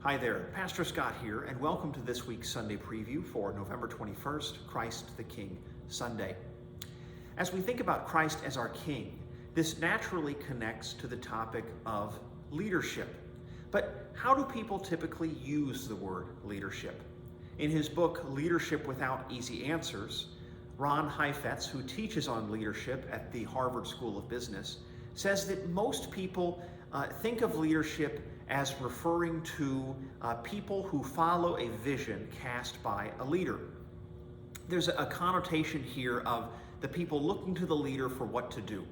Hi there, Pastor Scott here, and welcome to this week's Sunday preview for November 21st, Christ the King Sunday. As we think about Christ as our King, this naturally connects to the topic of leadership. But how do people typically use the word leadership? In his book, Leadership Without Easy Answers, Ron Heifetz, who teaches on leadership at the Harvard School of Business, says that most people think of leadership as referring to people who follow a vision cast by a leader. There's a connotation here of the people looking to the leader for what to do.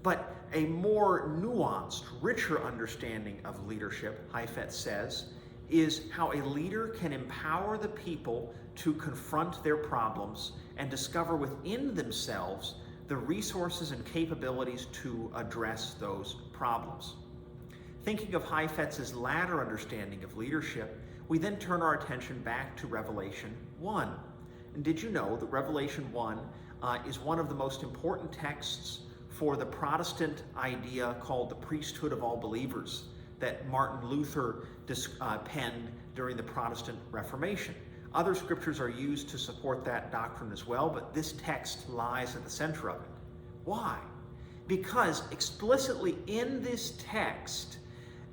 But a more nuanced, richer understanding of leadership, Heifetz says, is how a leader can empower the people to confront their problems and discover within themselves the resources and capabilities to address those problems. Thinking of Heifetz's latter understanding of leadership, we then turn our attention back to Revelation 1. And did you know that Revelation 1 is one of the most important texts for the Protestant idea called the priesthood of all believers that Martin Luther penned during the Protestant Reformation? Other scriptures are used to support that doctrine as well, but this text lies at the center of it. Why? Because explicitly in this text,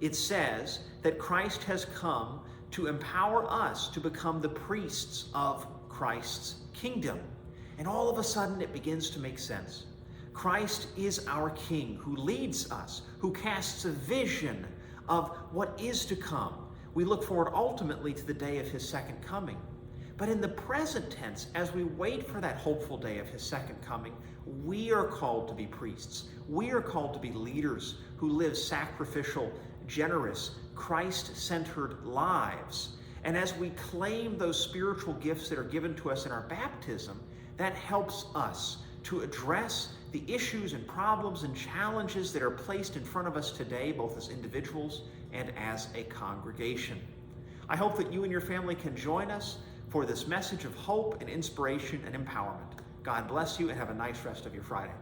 it says that Christ has come to empower us to become the priests of Christ's kingdom. And all of a sudden it begins to make sense. Christ is our King who leads us, who casts a vision of what is to come. We look forward ultimately to the day of his second coming. But in the present tense, as we wait for that hopeful day of his second coming, we are called to be priests. We are called to be leaders who live sacrificial, generous, Christ-centered lives. And as we claim those spiritual gifts that are given to us in our baptism, that helps us to address the issues and problems and challenges that are placed in front of us today, both as individuals and as a congregation. I hope that you and your family can join us for this message of hope and inspiration and empowerment. God bless you and have a nice rest of your Friday.